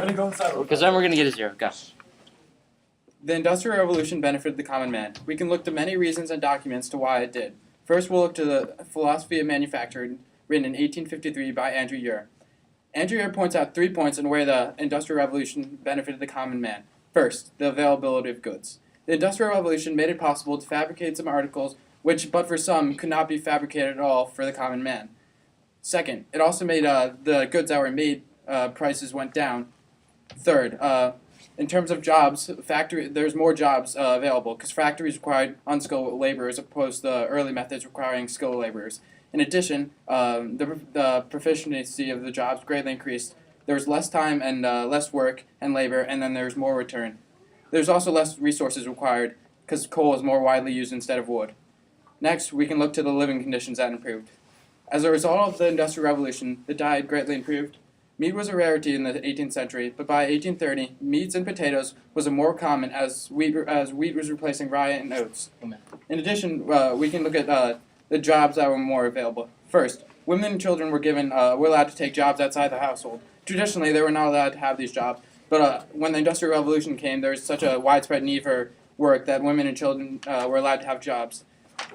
Because then we're going to get a 0. Go. The Industrial Revolution benefited the common man. We can look to many reasons and documents to why it did. First, we'll look to the Philosophy of Manufacturing, written in 1853 by Andrew Ure. Andrew Ure points out 3 points in where the Industrial Revolution benefited the common man. First, the availability of goods. The Industrial Revolution made it possible to fabricate some articles which, but for some, could not be fabricated at all for the common man. Second, it also made the goods that were made, prices went down. Third, in terms of jobs, there's more jobs available because factories required unskilled laborers opposed to the early methods requiring skilled laborers. In addition, the proficiency of the jobs greatly increased. There was less time and less work and labor, and then there was more return. There's also less resources required because coal is more widely used instead of wood. Next, we can look to the living conditions that improved. As a result of the Industrial Revolution, the diet greatly improved. Meat was a rarity in the 18th century, but by 1830, meats and potatoes was more common as wheat was replacing rye and oats. In addition, we can look at the jobs that were more available. First, women and children were allowed to take jobs outside the household. Traditionally, they were not allowed to have these jobs, but when the Industrial Revolution came, there was such a widespread need for work that women and children were allowed to have jobs.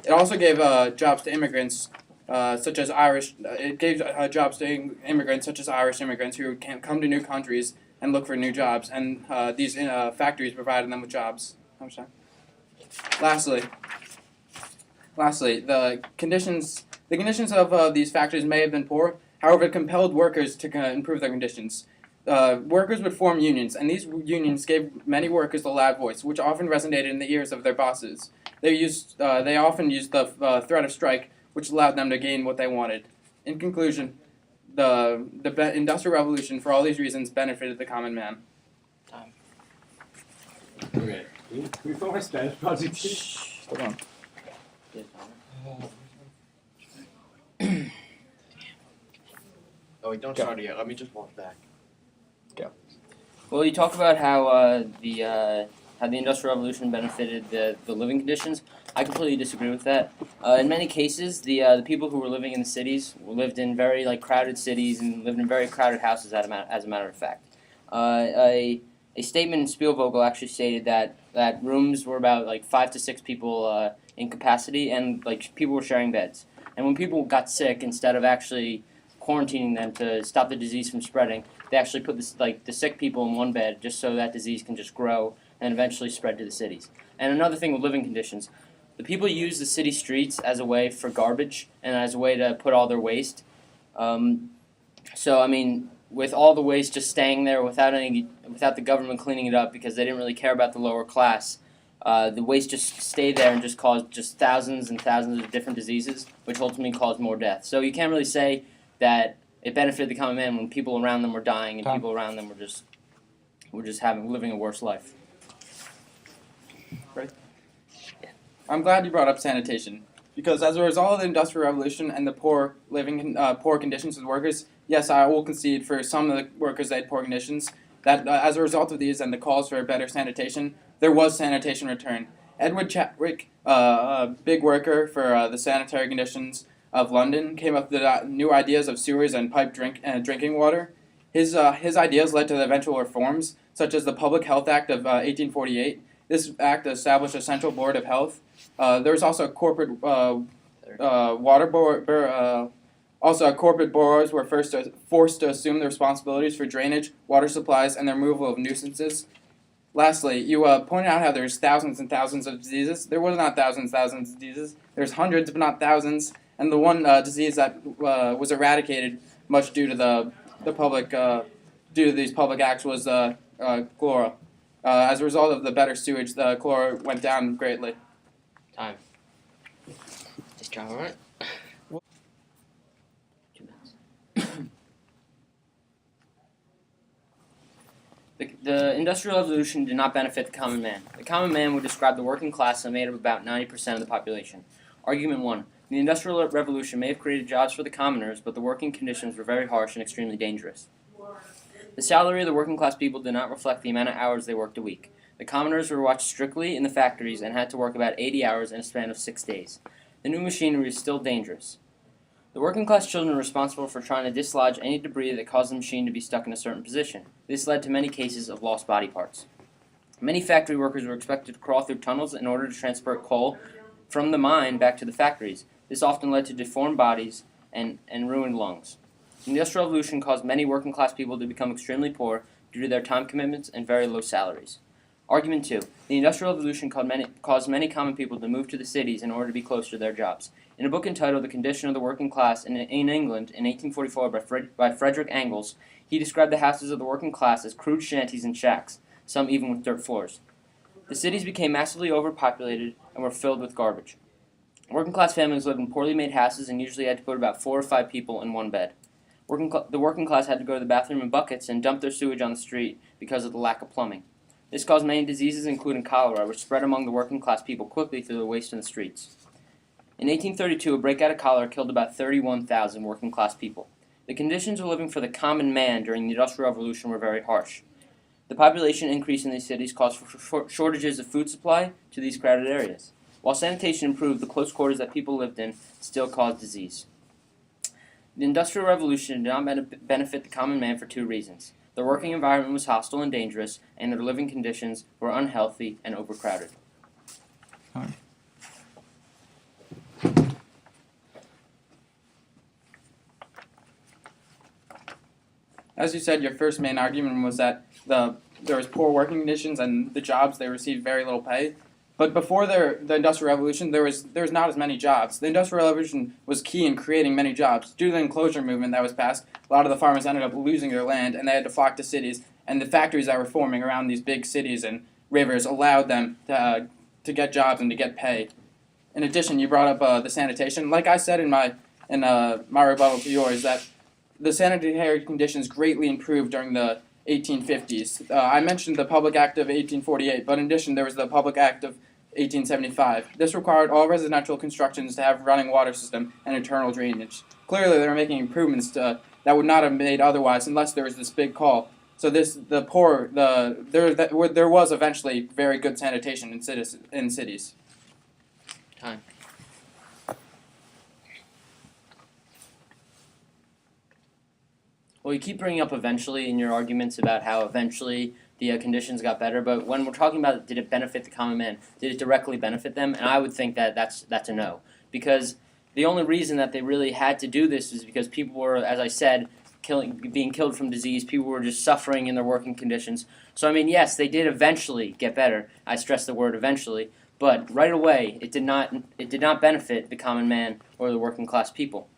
It also gave jobs to immigrants, such as Irish. It gave jobs to immigrants, such as Irish immigrants, who can come to new countries and look for new jobs, and these factories provided them with jobs. Lastly, the conditions of these factories may have been poor. However, it compelled workers to improve their conditions. Workers would form unions, and these unions gave many workers a loud voice, which often resonated in the ears of their bosses. They often used the threat of strike, which allowed them to gain what they wanted. In conclusion, the Industrial Revolution, for all these reasons, benefited the common man. Time. Okay. Can we film my Spanish project? Hold on. Oh, wait, don't start it yet. Let me just walk back. Go. Well, you talk about how the Industrial Revolution benefited the living conditions. I completely disagree with that. In many cases, the people who were living in the cities lived in very crowded cities and lived in very crowded houses. As a matter of fact, a statement in Spielvogel actually stated that rooms were about 5 to 6 people in capacity, and people were sharing beds. And when people got sick, instead of actually quarantining them to stop the disease from spreading, they actually put the sick people in one bed just so that disease can just grow and eventually spread to the cities. And another thing with living conditions, the people use the city streets as a way for garbage and as a way to put all their waste. So, I mean, with all the waste just staying there without the government cleaning it up because they didn't really care about the lower class, the waste just stayed there and just caused just thousands and thousands of different diseases, which ultimately caused more death. So you can't really say that it benefited the common man when people around them were dying and people around them were just living a worse life. Right? Yeah. I'm glad you brought up sanitation, because as a result of the Industrial Revolution and the poor conditions of the workers, yes, I will concede for some of the workers that had poor conditions, that as a result of these and the calls for better sanitation, there was sanitation return. Edward Chadwick, a big worker for the sanitary conditions of London, came up with new ideas of sewers and piped drinking water. His ideas led to the eventual reforms, such as the Public Health Act of 1848. This act established a central board of health. There was also a corporate water board. Also, corporate boroughs were forced to assume the responsibilities for drainage, water supplies, and the removal of nuisances. Lastly, you pointed out how there's thousands and thousands of diseases. There was not thousands of diseases. There's hundreds, but not thousands. And the one disease that was eradicated, much due to the public, due to these public acts, was cholera. As a result of the better sewage, the cholera went down greatly. Time. Is John alright? The Industrial Revolution did not benefit the common man. The common man would describe the working class as made up of about 90% of the population. Argument 1. The Industrial Revolution may have created jobs for the commoners, but the working conditions were very harsh and extremely dangerous. The salary of the working class people did not reflect the amount of hours they worked a week. The commoners were watched strictly in the factories and had to work about 80 hours in a span of 6 days. The new machinery is still dangerous. The working class children were responsible for trying to dislodge any debris that caused the machine to be stuck in a certain position. This led to many cases of lost body parts. Many factory workers were expected to crawl through tunnels in order to transport coal from the mine back to the factories. This often led to deformed bodies and ruined lungs. The Industrial Revolution caused many working class people to become extremely poor due to their time commitments and very low salaries. Argument 2. The Industrial Revolution caused many common people to move to the cities in order to be closer to their jobs. In a book entitled The Condition of the Working Class in England in 1844 by Frederick Engels, he described the houses of the working class as crude shanties and shacks, some even with dirt floors. The cities became massively overpopulated and were filled with garbage. Working class families lived in poorly made houses and usually had to put about 4 or 5 people in one bed. The working class had to go to the bathroom in buckets and dump their sewage on the street because of the lack of plumbing. This caused many diseases, including cholera, which spread among the working class people quickly through the waste in the streets. In 1832, a breakout of cholera killed about 31,000 working class people. The conditions of living for the common man during the Industrial Revolution were very harsh. The population increase in these cities caused shortages of food supply to these crowded areas. While sanitation improved, the close quarters that people lived in still caused disease. The Industrial Revolution did not benefit the common man for 2 reasons. Their working environment was hostile and dangerous, and their living conditions were unhealthy and overcrowded. As you said, your first main argument was that there was poor working conditions and the jobs they received very little pay. But before the Industrial Revolution, there was not as many jobs. The Industrial Revolution was key in creating many jobs. Due to the enclosure movement that was passed, a lot of the farmers ended up losing their land, and they had to flock to cities. And the factories that were forming around these big cities and rivers allowed them to get jobs and to get pay. In addition, you brought up the sanitation. Like I said in my rebuttal to yours, that the sanitary conditions greatly improved during the 1850s. I mentioned the Public Act of 1848, but in addition, there was the Public Act of 1875. This required all residential constructions to have running water system and internal drainage. Clearly, they were making improvements that would not have made otherwise unless there was this big call. So there was eventually very good sanitation in cities. Time. Well, you keep bringing up eventually in your arguments about how eventually the conditions got better, but when we're talking about did it benefit the common man, did it directly benefit them? And I would think that that's a no. Because the only reason that they really had to do this is because people were, as I said, being killed from disease. People were just suffering in their working conditions. So, I mean, yes, they did eventually get better. I stress the word eventually. But right away, it did not benefit the common man or the working class people.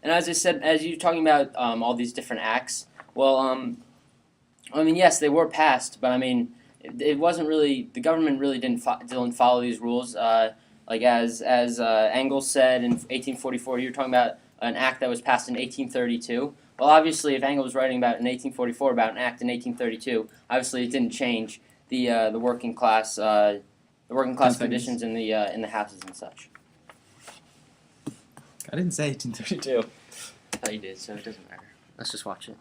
And as I said, as you're talking about all these different acts, well, I mean, yes, they were passed, but I mean, it wasn't really, the government really didn't follow these rules. Like as Engels said in 1844, you're talking about an act that was passed in 1832. Well, obviously, if Engels was writing about in 1844 about an act in 1832, obviously it didn't change the working class conditions in the houses and such. I didn't say 1832. I thought you did, so it doesn't matter. Let's just watch it.